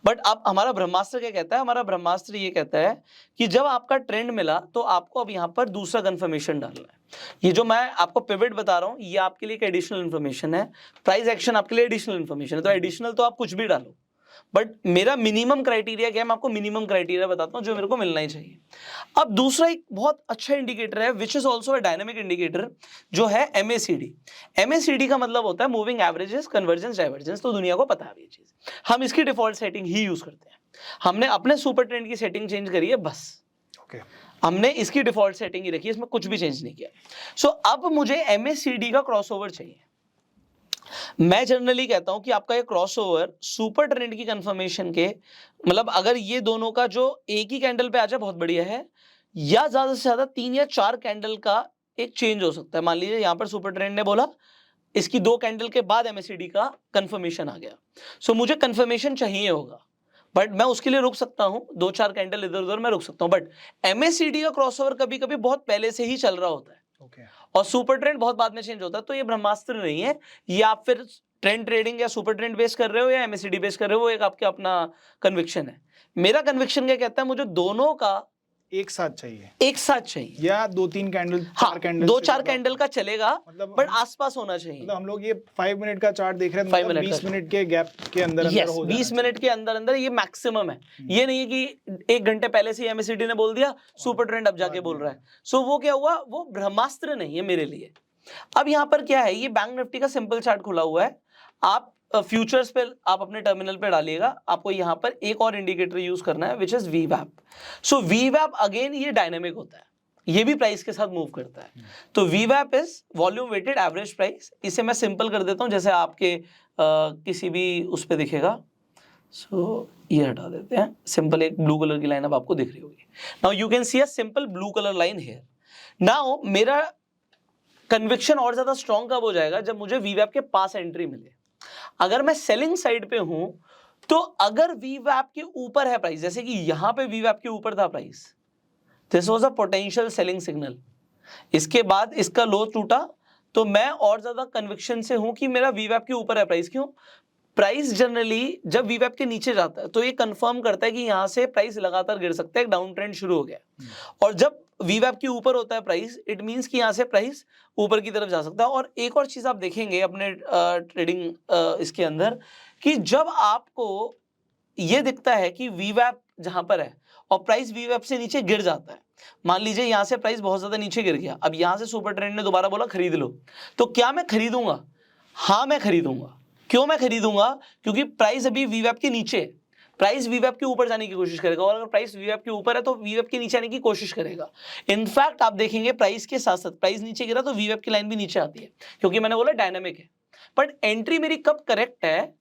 बट अब हमारा ब्रह्मास्त्र क्या कहता है? हमारा ब्रह्मास्त्र ये कहता है कि जब आपका ट्रेंड मिला तो आपको अब यहाँ पर दूसरा कंफर्मेशन डालना है। ये जो मैं आपको पिवट बता रहा हूँ ये आपके लिए एक एडिशनल इन्फॉर्मेशन है, प्राइस एक्शन आपके लिए एडिशनल इन्फॉर्मेशन है। तो एडिशनल तो आप कुछ भी डालो, बट मेरा मिनिमम क्राइटेरिया क्या है, मैं आपको मिनिमम क्राइटेरिया बताता हूँ जो मेरे को मिलना ही चाहिए। अब दूसरा एक बहुत अच्छा इंडिकेटर है which is also a dynamic indicator, जो है MACD। MACD का मतलब होता है मूविंग एवरेजेस कन्वर्जेंस डाइवर्जेंस। तो दुनिया को पता है ये चीज, हम इसकी डिफॉल्ट सेटिंग ही यूज करते हैं। हमने अपने सुपर ट्रेंड की सेटिंग चेंज करी है बस, हमने इसकी डिफॉल्ट सेटिंग ही रखी है, इसमें कुछ भी चेंज नहीं किया। सो अब मुझे MACD का क्रॉसओवर चाहिए। मैं जनरली कहता हूं कि आपका ये क्रॉसओवर सुपर ट्रेंड की कंफर्मेशन के, मतलब अगर ये दोनों का जो एक ही कैंडल पे आ जाए बहुत बढ़िया है, या ज्यादा से ज्यादा 3 या 4 कैंडल का एक चेंज हो सकता है। मान लीजिए यहां पर सुपर ट्रेंड ने बोला इसकी 2 कैंडल के बाद MACD का कंफर्मेशन आ गया, सो मुझे कंफर्मेशन चाहिए होगा, बट मैं उसके लिए रुक सकता हूं, 2-4 कैंडल इधर उधर मैं रुक सकता हूं। बट MACD का क्रॉसओवर कभी कभी बहुत पहले से ही चल रहा होता है और सुपर ट्रेंड बहुत बाद में चेंज होता है। तो ये ब्रह्मास्त्र नहीं है, ये आप फिर ट्रेंड ट्रेडिंग या सुपर ट्रेंड बेस कर रहे हो या MACD बेस कर रहे हो, वो एक आपके अपना कन्विक्शन है। मेरा कन्विक्शन क्या कहता है, मुझे दोनों का एक साथ चाहिए, या 2-3 कैंडल, हाँ, 4 कैंडल, 2-4 कैंडल का चलेगा, मतलब बट आसपास होना चाहिए। मतलब हम लोग ये 5 मिनट का चार्ट देख रहे हैं, 5 मतलब मिनट 20 मिनट के गैप के अंदर अंदर हो 20 मिनट के अंदर अंदर ये मैक्सिमम है। ये नहीं है कि 1 घंटे पहले से MACD ने बोल दिया सुपर ट्रेंड अब जाके बोल रहा है। सो वो क्या हुआ, वो ब्रह्मास्त्र नहीं है मेरे लिए। अब यहाँ पर क्या है, ये बैंक निफ्टी का सिंपल चार्ट खुला हुआ है, आप फ्यूचर्स पे आप अपने टर्मिनल पे डालिएगा, आपको यहाँ पर एक और इंडिकेटर यूज करना है which is VWAP। So VWAP again ये डायनेमिक होता है, ये भी प्राइस के साथ मूव करता है। तो VWAP is volume weighted average price. इसे मैं सिंपल कर देता हूँ, जैसे आपके किसी भी उस पे दिखेगा। सो ये हटा देते हैं, सिंपल एक ब्लू कलर की लाइन अब आपको दिख रही होगी। Now you can see a simple blue colour line here. Now मेरा कन्विक्शन और ज्यादा स्ट्रॉन्ग कब हो जाएगा, जब मुझे VWAP के पास एंट्री मिले। अगर मैं सेलिंग साइड पे हूं तो अगर VWAP के ऊपर है प्राइस, जैसे कि यहां पे VWAP के ऊपर था price, this was a potential selling signal. इसके बाद इसका लो टूटा तो मैं और ज्यादा कन्विक्शन से हूं कि मेरा वीवैप के ऊपर है प्राइस। क्यों? प्राइस जनरली जब वीवैप के नीचे जाता है तो ये कंफर्म करता है कि यहां से प्राइस लगातार गिर सकता है, एक डाउन ट्रेंड शुरू हो गया। और जब वीवैप के ऊपर होता है प्राइस, इट मींस कि यहां से प्राइस ऊपर की तरफ जा सकता है। और एक और चीज आप देखेंगे अपने ट्रेडिंग इसके अंदर कि जब आपको ये दिखता है कि वीवैप जहां पर है और प्राइस वीवैप से नीचे गिर जाता है, मान लीजिए यहां से प्राइस बहुत ज्यादा नीचे गिर गया, अब यहां से सुपर ट्रेंड ने दोबारा बोला खरीद लो, तो क्या मैं खरीदूंगा? हाँ मैं खरीदूंगा। क्यों मैं खरीदूंगा? क्योंकि प्राइस अभी वीवैप के नीचे है, प्राइस वीवैप के ऊपर जाने की कोशिश करेगा, और अगर प्राइस वीवैप के ऊपर है तो वीवैप के नीचे आने की कोशिश करेगा। इनफैक्ट आप देखेंगे प्राइस के साथ साथ प्राइस नीचे गिरा तो वीवैप की लाइन भी नीचे आती है, क्योंकि मैंने बोला डायनामिक है। बट एंट्री मेरी कब करेक्ट है?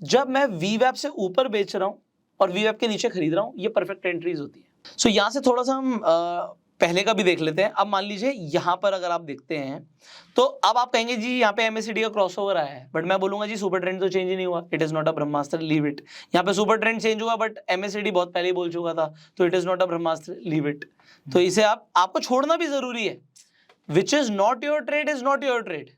जब मैं वीवैप से ऊपर बेच रहा हूं और वीवैप के नीचे खरीद रहा हूं, ये परफेक्ट एंट्रीज होती है। सो यहां से थोड़ा सा हम पहले का भी देख लेते हैं। अब मान लीजिए यहां पर अगर आप देखते हैं तो अब आप कहेंगे जी यहाँ पे एमएससीडी का क्रॉसओवर आया है, बट मैं बोलूंगा जी सुपर ट्रेंड तो चेंज ही नहीं हुआ, it is not a brahmastra, leave it. यहाँ पे सुपर ट्रेंड चेंज हुआ बट एमएससीडी बहुत पहले ही बोल चुका था, तो it is not a brahmastra, leave it. तो इसे आपको छोड़ना भी जरूरी है। Which is not your trade is not your trade,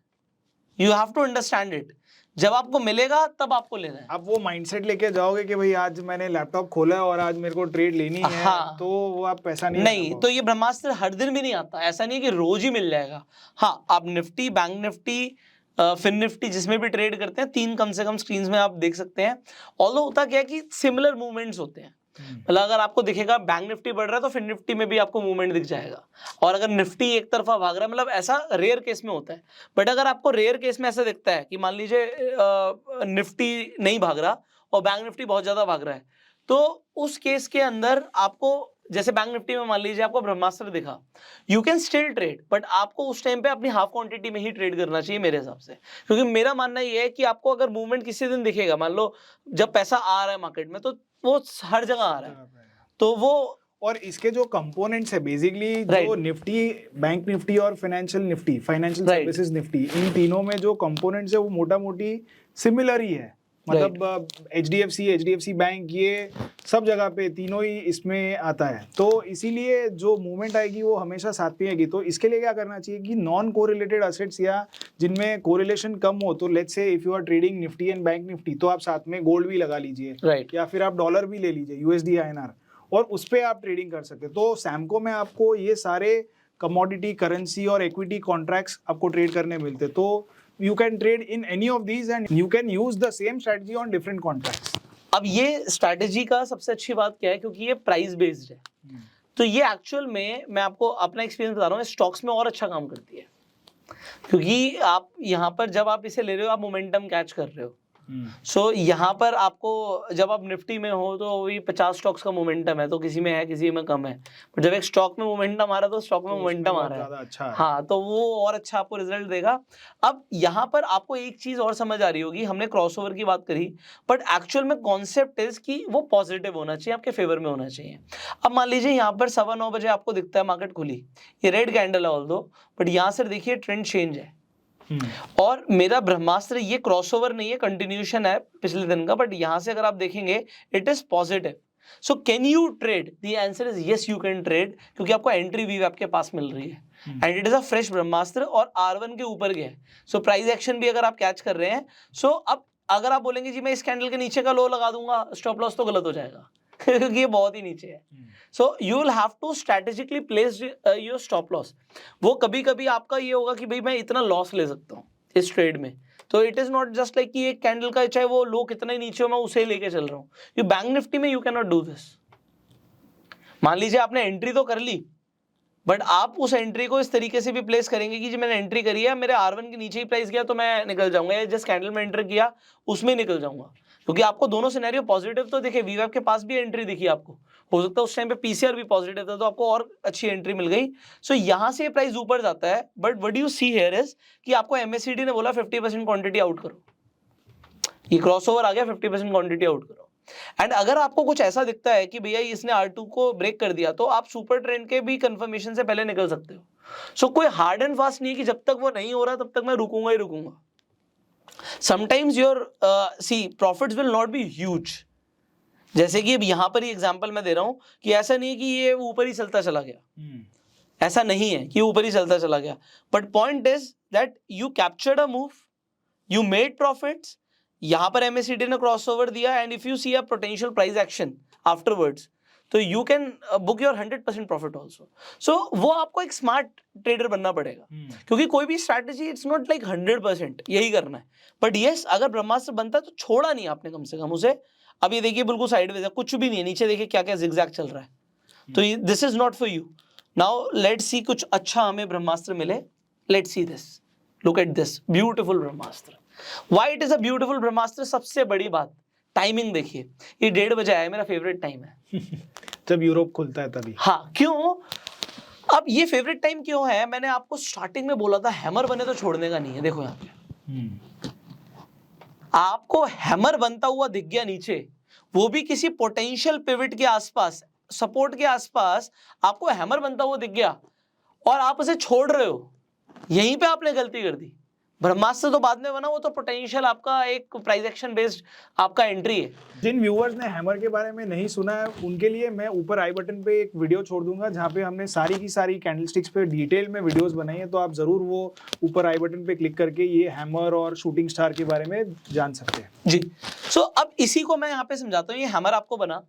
you have to understand it. जब आपको मिलेगा तब आपको लेना है। आप वो माइंडसेट लेके जाओगे कि भाई आज मैंने लैपटॉप खोला है और आज मेरे को ट्रेड लेनी है, हाँ। तो वो आप पैसा नहीं नहीं, तो ये ब्रह्मास्त्र हर दिन भी नहीं आता, ऐसा नहीं है कि रोज ही मिल जाएगा। हाँ, आप निफ्टी, बैंक निफ्टी, फिन निफ्टी जिसमें भी ट्रेड करते हैं, 3 कम से कम स्क्रीन में आप देख सकते हैं। ऑल्दो होता क्या है कि सिमिलर मूवमेंट्स होते हैं। मतलब अगर आपको दिखेगा बैंक निफ्टी बढ़ रहा है तो फिर निफ्टी में भी आपको मूवमेंट दिख जाएगा, और अगर निफ्टी एक तरफा भाग रहा है, मतलब ऐसा रेयर केस में होता है। बट अगर आपको रेयर केस में ऐसा दिखता है कि मान लीजिए निफ्टी नहीं भाग रहा और बैंक निफ्टी बहुत ज्यादा भाग रहा है, तो उस केस के अंदर आपको, जैसे बैंक निफ्टी में मान लीजिए आपको ब्रह्मास्त्र दिखा, you can still trade, but आपको उस टाइम पे अपनी हाफ क्वांटिटी में ही ट्रेड करना चाहिए मेरे हिसाब से। क्योंकि मेरा मानना ये है कि आपको अगर मूवमेंट किसी दिन दिखेगा, मान लो जब पैसा आ रहा है मार्केट में, तो वो हर जगह आ रहा है, तो वो, और इसके जो कंपोनेंट्स है बेसिकली जो निफ्टी, बैंक निफ्टी और फाइनेंशियल सर्विसेज निफ्टी, इन तीनों में जो कंपोनेंट्स है वो मोटा मोटी सिमिलर ही है। मतलब एचडीएफसी बैंक, ये सब जगह पे तीनों ही इसमें आता है, तो इसीलिए जो मूवमेंट आएगी वो हमेशा साथ में आएगी। तो इसके लिए क्या करना चाहिए कि नॉन कोरिलेटेड असेट्स या जिनमें कोरिलेशन कम हो, तो let's say if you are trading Nifty and bank Nifty, तो आप साथ में गोल्ड भी लगा लीजिए, या फिर आप डॉलर भी ले लीजिए, यूएसडी INR, और उस पर आप ट्रेडिंग कर सकते हैं। तो सैमको में आपको ये सारे कमोडिटी, करेंसी और इक्विटी कॉन्ट्रैक्ट्स आपको ट्रेड करने मिलते हैं। तो you can trade in any of these and you can use the same strategy on different contracts. अब ये स्ट्रैटेजी का सबसे अच्छी बात क्या है, क्योंकि ये प्राइस बेस्ड है, तो ये एक्चुअल में मैं आपको अपना एक्सपीरियंस बता रहा हूँ, स्टॉक्स में और अच्छा काम करती है। क्योंकि आप यहाँ पर जब आप इसे ले रहे हो, आप मोमेंटम कैच कर रहे हो। सो यहाँ पर आपको, जब आप निफ्टी में हो तो वही 50 स्टॉक्स का मोमेंटम है, तो किसी में है किसी में कम है, बट जब एक स्टॉक में मोमेंटम आ रहा है तो स्टॉक में मोमेंटम आ रहा है, अच्छा है। हाँ, तो वो और अच्छा आपको रिजल्ट देगा। अब यहाँ पर आपको एक चीज और समझ आ रही होगी, हमने क्रॉसओवर की बात करी, बट एक्चुअल में कॉन्सेप्ट इज कि वो पॉजिटिव होना चाहिए, आपके फेवर में होना चाहिए। अब मान लीजिए यहाँ पर 9:15 बजे आपको दिखता है मार्केट खुली, ये रेड कैंडल है ऑल्दो, बट यहाँ से देखिए ट्रेंड चेंज है, और मेरा ब्रह्मास्त्र ये क्रॉसओवर नहीं है, कंटिन्यूएशन है पिछले दिन का, बट यहां से अगर आप देखेंगे it is positive. So can you trade? The answer is yes, you can trade, क्योंकि आपको एंट्री वी आपके पास मिल रही है, and it is a fresh Brahmastra, और R1 के ऊपर गया है। सो प्राइस एक्शन भी अगर आप कैच कर रहे हैं, सो अब अगर आप बोलेंगे जी मैं इस कैंडल के नीचे का लो लगा दूंगा स्टॉप लॉस, तो गलत हो जाएगा क्योंकि ये बहुत ही नीचे है। So you will have to strategically place your stop loss. वो कभी कभी आपका ये होगा कि भाई मैं इतना लॉस ले सकता हूँ इस ट्रेड में, तो it is not just like कि एक कैंडल का चाहे वो लो कितना ही नीचे हो मैं उसे लेके चल रहा हूँ। ये बैंक निफ्टी में you can not do this. मान लीजिए आपने एंट्री तो कर ली, बट आप उस एंट्री को इस तरीके से भी प्लेस करेंगे कि जी मैंने एंट्री करी है, मेरे R1 के नीचे ही प्राइस गया तो मैं निकल जाऊंगा, या जिस कैंडल में एंटर किया उसमें निकल जाऊंगा, क्योंकि आपको दोनों सिनेरियो पॉजिटिव तो दिखे। वीवैप के पास भी एंट्री दिखी आपको, हो सकता है उस टाइम पे पीसीआर भी पॉजिटिव था, तो आपको और अच्छी एंट्री मिल गई। सो यहाँ से प्राइस ऊपर जाता है, but what you see here is कि आपको एमएससीडी ने बोला 50% क्वांटिटी आउट करो, ये क्रॉसओवर आ गया, 50% क्वांटिटी आउट करो। एंड अगर आपको कुछ ऐसा दिखता है कि भैया इसने R2 को ब्रेक कर दिया, तो आप सुपर ट्रेंड के भी कंफर्मेशन से पहले निकल सकते हो। सो कोई हार्ड एंड फास्ट नहीं है कि जब तक वो नहीं हो रहा तब तक मैं रुकूंगा ही रुकूंगा। Sometimes your profits will not be huge. जैसे कि अब यहाँ पर ही एग्जांपल मैं दे रहा हूँ कि ऐसा नहीं है कि ये ऊपर ही चलता चला गया, ऐसा नहीं है कि ऊपर ही चलता चला गया, but point is that you captured a move, you made profits, यहाँ पर MACD ने क्रॉसओवर दिया, and if you see a potential price action afterwards, तो you can book your 100% profit also. So वो आपको एक स्मार्ट ट्रेडर बनना पड़ेगा, क्योंकि कोई भी स्ट्रैटेजी इट्स नॉट लाइक 100% यही करना है, बट यस अगर ब्रह्मास्त्र बनता है तो छोड़ा नहीं आपने कम से कम उसे। अब ये देखिए बिल्कुल साइडवेज है, कुछ भी नहीं है, नीचे देखिए क्या क्या जिगजैग चल रहा है, तो this is not for you. Now let's see कुछ अच्छा हमें ब्रह्मास्त्र मिले, let's see this, look at this beautiful Brahmastra. Why it is a beautiful Brahmastra? सबसे बड़ी बात टाइमिंग देखिए, ये 1:30 बजे आया, मेरा फेवरेट टाइम है जब यूरोप खुलता है तभी। हाँ, क्यों? अब ये फेवरेट टाइम क्यों है? मैंने आपको स्टार्टिंग में बोला था हैमर बने तो छोड़ने का नहीं है। देखो यहाँ पे आपको हैमर बनता हुआ दिख गया नीचे, वो भी किसी पोटेंशियल पिवट के आसपास, सपोर्ट के आसपास आपको हैमर बनता हुआ दिख गया और आप उसे छोड़ रहे हो, यहीं पे आपने गलती कर दी। ब्रह्मास्त्र तो बाद में बना, वो तो पोटेंशियल आपका एक प्राइस एक्शन बेस्ड आपका एंट्री है। जिन व्यूअर्स ने हैमर के बारे में नहीं सुना है उनके लिए मैं ऊपर आई बटन पे एक वीडियो छोड़ दूंगा जहां पे हमने सारी की सारी कैंडलस्टिक्स पे डिटेल में वीडियोस बनाई है, तो आप जरूर वो ऊपर आई बटन पे क्लिक करके ये हैमर और शूटिंग स्टार के बारे में जान सकते हैं जी। सो अब इसी को मैं यहाँ पे समझाता हूँ। ये हैमर आपको बना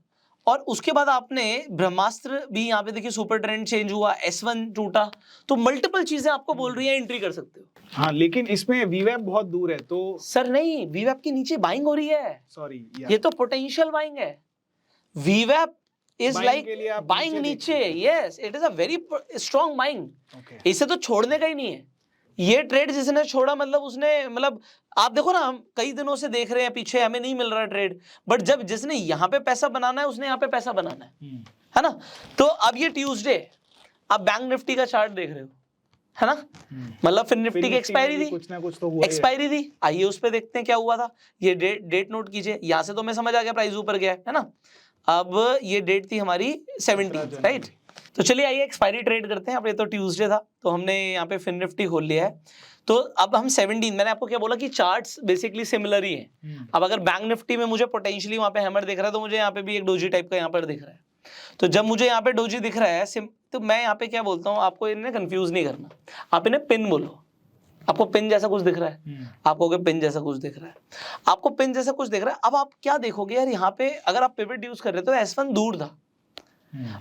और उसके बाद आपने ब्रह्मास्त्र भी यहाँ पे देखिए सुपर ट्रेंड चेंज हुआ, S1 टूटा, तो मल्टीपल चीजें आपको बोल रही है एंट्री कर सकते हो। हाँ, लेकिन इसमें वीवैप बहुत दूर है, तो सर नहीं, वीवैप के नीचे बाइंग हो रही है, सॉरी ये तो पोटेंशियल बाइंग है। वीवैप इज Buying लाइक के लिए आप बाइंग नीचे, yes it is a very strong buying. इसे तो छोड़ने का ही नहीं है। ये ट्रेड जिसने छोड़ा मतलब उसने, मतलब आप देखो ना, हम कई दिनों से देख रहे हैं पीछे, हमें नहीं मिल रहा ट्रेड, बट जब जिसने यहाँ पे पैसा बनाना है उसने यहाँ पे पैसा बनाना है ना। तो अब ये ट्यूसडे, आप बैंक निफ्टी का चार्ट देख रहे हो, है ना, मतलब फिर निफ्टी की एक्सपायरी दी, कुछ ना कुछ तो हुआ, एक्सपायरी दी, आइए उस पे देखते हैं क्या हुआ था। ये डेट नोट कीजिए, यहाँ से तो मैं समझ आ गया प्राइस ऊपर गया है ना। अब ये डेट थी हमारी 17, राइट। तो चलिए आइए एक्सपायरी ट्रेड करते हैं। अब ये तो ट्यूसडे था, तो हमने यहाँ पे फिन निफ्टी खोल लिया है। तो अब हम 17, मैंने आपको क्या बोला कि चार्ट्स बेसिकली सिमिलर ही हैं। अब अगर बैंक निफ्टी में मुझे पोटेंशियली वहाँ पे हैमर दिख रहा है, तो मुझे यहाँ पे भी एक डोजी टाइप का यहाँ पर दिख रहा है। तो जब मुझे यहाँ पे डोजी दिख रहा है, तो मैं यहाँ पे क्या बोलता हूँ, आपको इन्हें कंफ्यूज नहीं करना, आप इन्हें पिन बोलो। आपको पिन जैसा कुछ दिख रहा है, आप कहोगे पिन जैसा कुछ दिख रहा है, आपको पिन जैसा कुछ दिख रहा है। अब आप क्या देखोगे यार, यहाँ पे अगर आप पिवट यूज कर रहे हो तो S1 दूर था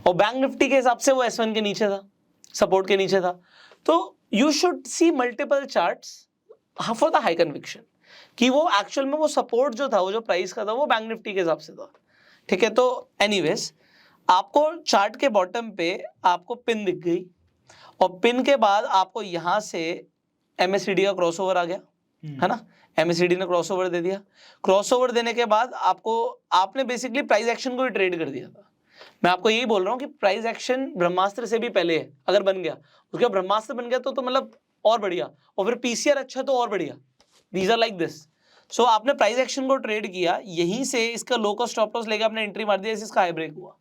और बैंक निफ्टी के हिसाब से वो S1 के नीचे था, सपोर्ट के नीचे था। तो you should see multiple charts for the high conviction कि वो एक्चुअल में वो सपोर्ट जो था, वो जो प्राइस का था, वो बैंक निफ्टी के हिसाब से था, ठीक है। तो एनीवेज आपको चार्ट के बॉटम पे आपको पिन दिख गई और पिन के बाद आपको यहाँ से MACD का क्रॉसओवर आ गया, है ना। MACD ने क्रॉसओवर दे दिया, क्रॉसओवर देने के बाद आपने बेसिकली प्राइस एक्शन को ही ट्रेड कर दिया था। मैं आपको यही बोल रहा हूँ कि प्राइस एक्शन ब्रह्मास्त्र से भी पहले है, अगर बन गया उसके बाद ब्रह्मास्त्र बन गया तो मतलब और बढ़िया, और फिर PCR अच्छा तो और बढ़िया। These are like this. So आपने प्राइस एक्शन को ट्रेड किया, यहीं से इसका लो कॉस्ट स्टॉप लॉस लेके आपने एंट्री मार दिया, इसका हाई ब्रेक हुआ,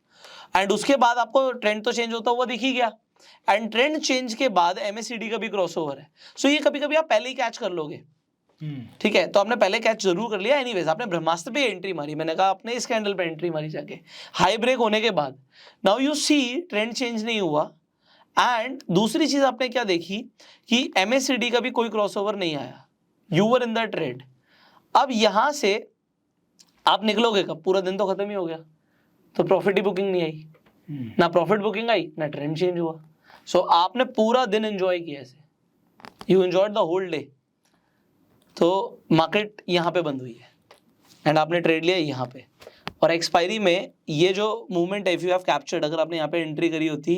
एंड उसके बाद आपको ट्रेंड तो चेंज होता हुआ दिख ही गया, एंड ट्रेंड चेंज के बाद MACD का भी क्रॉसओवर है। सो ये कभी कभी आप पहले ही कैच कर लोगे, ठीक है। तो आपने पहले कैच जरूर कर लिया। एनीवेज आपने ब्रह्मास्त्र पे एंट्री मारी, मैंने कहा आपने इस कैंडल पे एंट्री मारी जाके, हाई ब्रेक होने के बाद now you see trend change नहीं हुआ। एंड दूसरी चीज आपने क्या देखी कि MACD का भी कोई क्रॉसओवर नहीं आया, you were in the trade. अब यहां से आप निकलोगे कब? पूरा दिन तो खत्म ही हो गया, तो प्रॉफिट ही बुकिंग नहीं आई, ना प्रॉफिट बुकिंग आई ना ट्रेंड चेंज हुआ। सो आपने पूरा दिन एंजॉय किया ऐसे, you enjoyed the whole day. तो मार्केट यहाँ पे बंद हुई है एंड आपने ट्रेड लिया यहाँ पे, और एक्सपायरी में ये जो मूवमेंट है, इफ यू हैव कैप्चर्ड, अगर आपने यहाँ पे एंट्री करी होती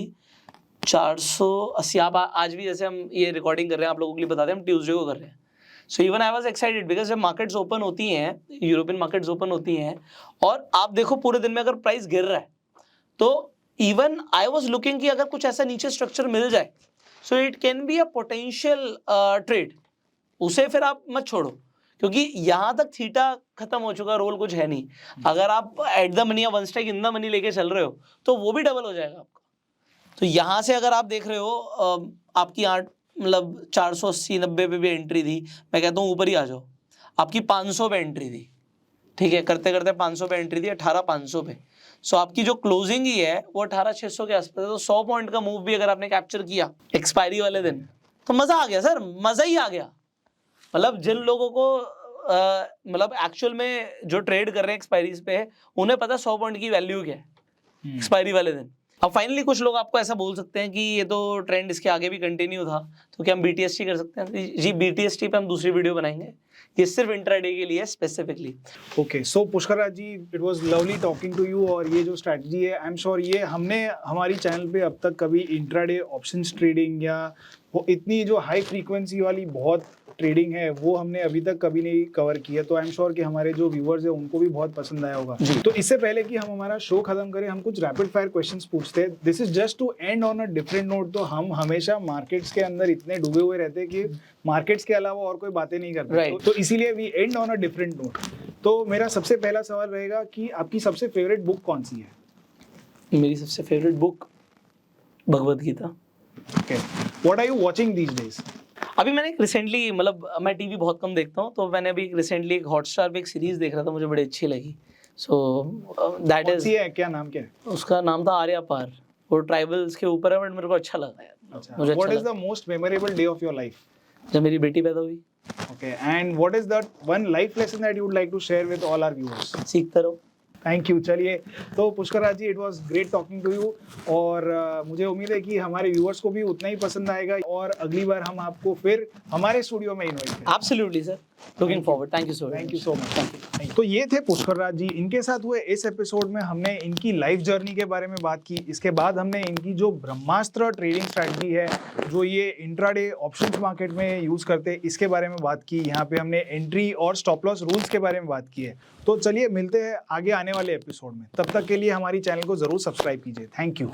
480, आप आज भी जैसे हम ये रिकॉर्डिंग कर रहे हैं आप लोगों के लिए बता दें, हम ट्यूसडे को कर रहे हैं। So even I was excited because जब मार्केट्स ओपन होती हैं, यूरोपियन मार्केट्स ओपन होती हैं, और आप देखो पूरे दिन में अगर प्राइस गिर रहा है, तो इवन आई वाज लुकिंग कि अगर कुछ ऐसा नीचे स्ट्रक्चर मिल जाए, so it can be a potential trade, उसे फिर आप मत छोड़ो, क्योंकि यहां तक थीटा खत्म हो चुका, रोल कुछ है नहीं। अगर आप एट द मनी या one strike in the money लेके चल रहे हो तो वो भी डबल हो जाएगा आपका। तो यहां से अगर आप देख रहे हो आपकी 8 मतलब 480-90 पे भी एंट्री थी, मैं कहता हूँ ऊपर ही आ जाओ, आपकी 500 पे एंट्री थी, ठीक है, करते करते 500 पे एंट्री दी, 18,500 पे। सो आपकी जो क्लोजिंग ही है वो 18,600 के आसपास है। तो 100 पॉइंट का मूव भी अगर आपने कैप्चर किया एक्सपायरी वाले दिन तो मजा आ गया सर, मजा ही आ गया। मतलब जिन लोगों को मतलब एक्चुअल में जो ट्रेड कर रहे हैं एक्सपायरीज पे उन्हें पता 100 पॉइंट की वैल्यू क्या है एक्सपायरी वाले दिन। अब फाइनली कुछ लोग आपको ऐसा बोल सकते हैं कि ये तो ट्रेंड इसके आगे भी कंटिन्यू था, तो क्या हम BTST कर सकते हैं? जी, BTST पे हम दूसरी वीडियो बनाएंगे, ये सिर्फ इंट्राडे के लिए specifically. Okay, so Pushkar Raj ji, it was lovely talking to you. और ये जो स्ट्रैटेजी है, आई एम श्योर ये हमने हमारी चैनल पे अब तक कभी इंट्राडे ऑप्शंस ट्रेडिंग या वो इतनी जो हाई फ्रीक्वेंसी वाली बहुत ट्रेडिंग है वो हमने अभी तक कभी नहीं कवर किया। तो आई एम श्योर कि हमारे जो व्यूअर्स है उनको भी बहुत पसंद आया होगा। तो इससे पहले कि हम हमारा शो खत्म करें, हम कुछ रैपिड फायर क्वेश्चंस पूछते हैं। This is just to end on a different note. तो हम हमेशा मार्केट्स के अंदर इतने डूबे हुए रहते हैं कि मार्केट्स के अलावा और कोई बातें नहीं करते। Right. तो इसीलिए we end on a different note. तो मेरा सबसे पहला सवाल रहेगा कि आपकी सबसे फेवरेट बुक कौन सी है? मेरी सबसे favourite book Bhagavad Gita. Okay, what are you watching these days? अभी मैंने रिसेंटली, मतलब मैं टीवी बहुत कम देखता हूँ, तो मैंने अभी रिसेंटली एक हॉटस्टार पे एक सीरीज देख रहा था, मुझे बड़ी अच्छी लगी। सो दैट इज, क्या नाम क्या है? उसका नाम था आर्या पार। वो ट्राइबल्स के ऊपर है, बट मेरे को अच्छा लगा यार। मुझे व्हाट अच्छा is the most memorable day of your life? लगा जब मेरी बेटी पैदा हुई। Okay, and what is that one life lesson that you would like to share with all our viewers? सीखता रहो। Thank you. चलिए, तो Pushkar Raj ji, it was great talking to you. और मुझे उम्मीद है कि हमारे व्यूअर्स को भी उतना ही पसंद आएगा और अगली बार हम आपको फिर हमारे स्टूडियो में इनवाइट करेंगे। Absolutely sir, looking forward. Thank you so much. तो ये थे पुष्कर राज जी। इनके साथ हुए इस एपिसोड में हमने इनकी लाइफ जर्नी के बारे में बात की। इसके बाद हमने इनकी जो ब्रह्मास्त्र ट्रेडिंग स्ट्रैटेजी है जो ये इंट्राडे ऑप्शंस मार्केट में यूज करते हैं, इसके बारे में बात की। यहाँ पे हमने एंट्री और स्टॉप लॉस रूल्स के बारे में बात की है। तो चलिए मिलते हैं आगे आने वाले एपिसोड में। तब तक के लिए हमारी चैनल को जरूर सब्सक्राइब कीजिए। Thank you.